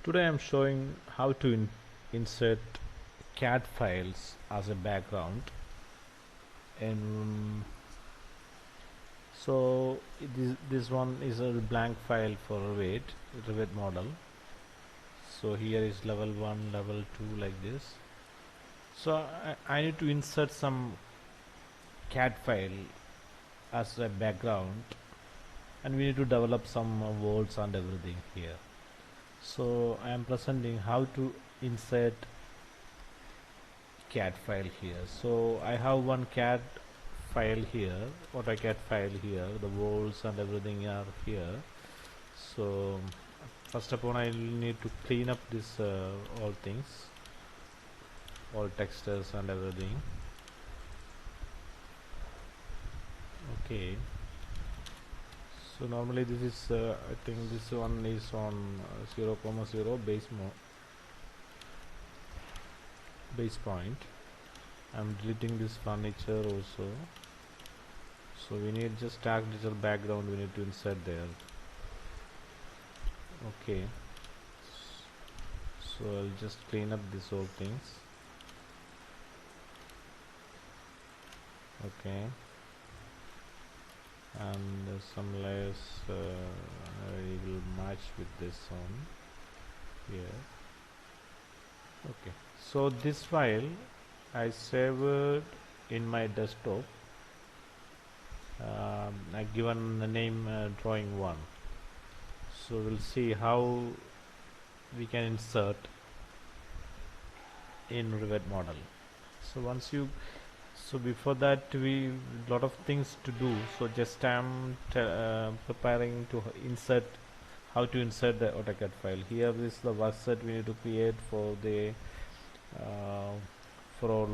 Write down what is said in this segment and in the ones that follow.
Today I'm showing how to insert CAD files as a background, and so this one is a blank file for Revit model. So here is level 1, level 2, like this. So I need to insert some CAD file as a background, and we need to develop some words and everything here. So I am presenting how to insert CAD file here. So I have one CAD file here, AutoCAD file here, the walls and everything are here. So first of all, I need to clean up this all things, all textures and everything. Okay, so normally this is I think this one is on 0,0 base point. I'm deleting this furniture also. So we need just architectural background, we need to insert there. Okay, so I'll just clean up these whole things. Okay, and some layers I will match with this one here. Okay, so this file I saved in my desktop. I given the name drawing 1. So we'll see how we can insert in Revit model. So before that, we lot of things to do. So just I'm preparing to insert, how to insert the AutoCAD file. Here is the workset we need to create for the for all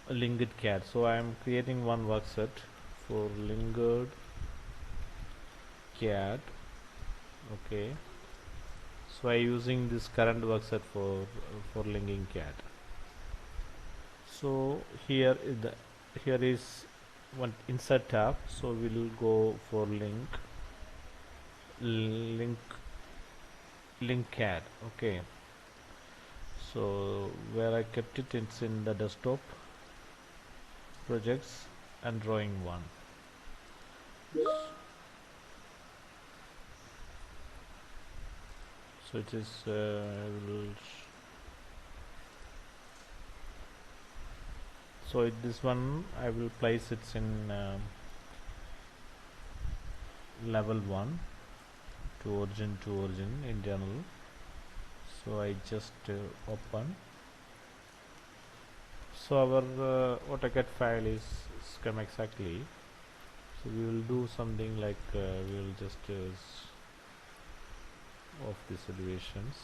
Linked CAD. So I am creating one workset for Linked CAD. Okay, so I using this current workset for linking CAD. So here is one insert tab. So we will go for link CAD. Okay, so where I kept it, it's in the desktop, projects and drawing 1. So it is this one I will place it in level 1 to origin internal. So I just open. So our AutoCAD file is come exactly. So we will do something like we will just off these elevations.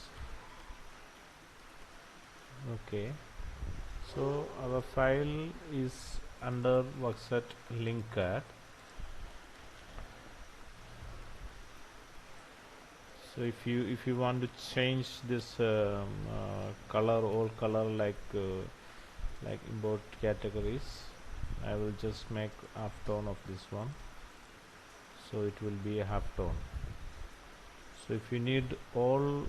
Okay, so our file is under workset Linked CAD. So if you want to change this color, all color, like import categories, I will just make half tone of this one, so it will be a half tone. So if you need all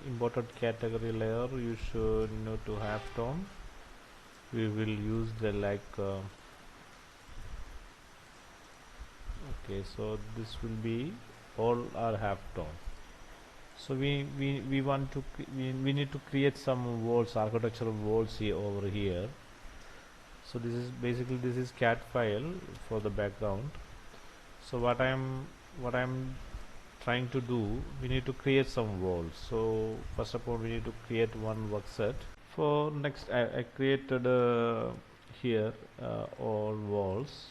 imported category layer, you should know to half tone. We will use the okay, so this will be all are half tone. So we want to we need to create some walls, architectural walls here over here. So this is basically, this is CAD file for the background. So what I'm trying to do, we need to create some walls. So first of all, we need to create one workset. For next, I created here all walls.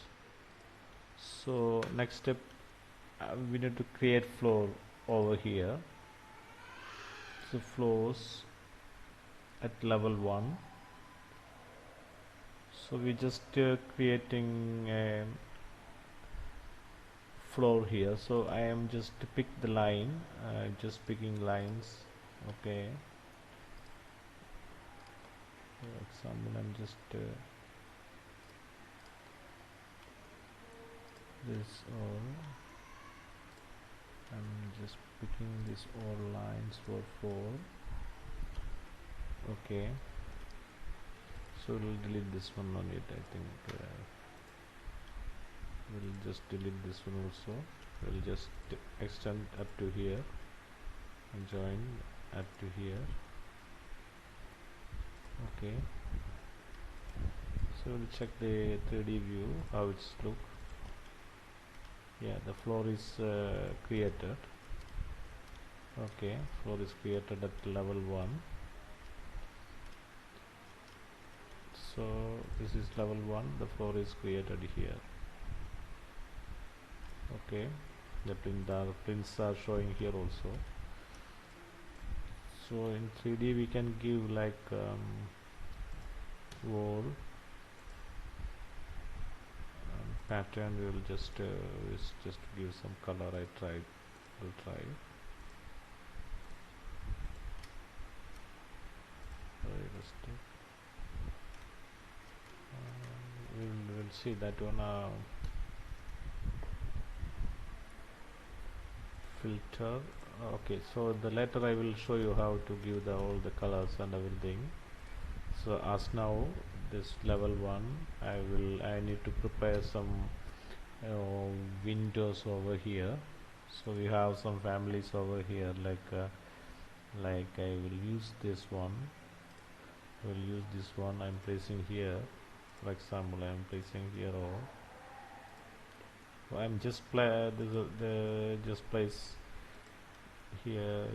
So next step, we need to create floor over here. So floors at level 1. So we just creating a floor here. So I am just to pick the line, just picking lines. Okay, for example, I'm just this all I'm just picking these all lines for 4. Okay, so we'll delete this one on it. I think we'll just delete this one also. We'll just extend up to here and join up to here. Okay, so we'll check the 3D view how it's look. Yeah, the floor is created. Okay, floor is created at level 1. So this is level 1, the floor is created here. Okay, the prints are showing here also. So in 3D we can give like wall pattern. We will just give some color. Will try realistic. We'll see that one. Filter. Okay, so the later I will show you how to give all the colors and everything. So as now this level 1, I need to prepare some windows over here. So we have some families over here, like I will use this one. I'm placing here. For example, I'm placing here, or so I'm just just place here.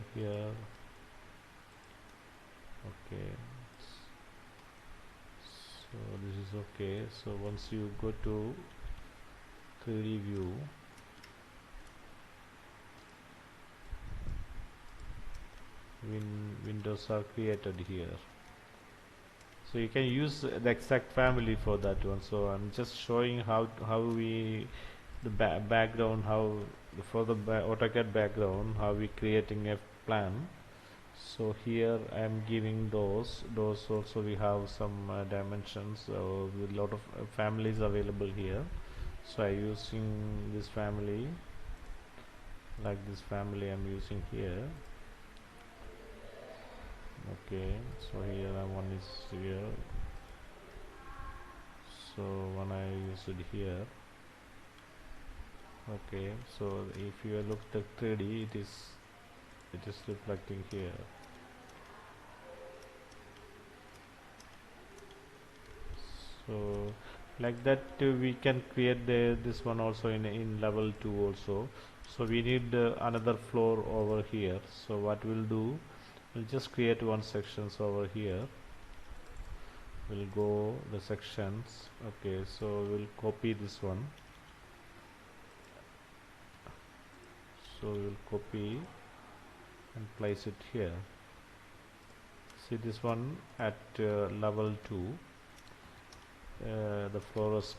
Okay, so this is okay. So once you go to 3D view, windows are created here. So you can use the exact family for that one. So I'm just showing how we the background, how for the AutoCAD background, how we creating a plan. So here I am giving those also. We have some dimensions with a lot of families available here. So I using this family, like this family I'm using here. Okay, so here one is here, so when I use it here. Okay, so if you look at 3D, it is reflecting here. So like that we can create this one also in level 2 also. So we need another floor over here. So what we'll do, we'll just create one sections over here. We'll go the sections. Okay, so we'll copy this one. So we'll copy and place it here. See this one at level 2. The floor is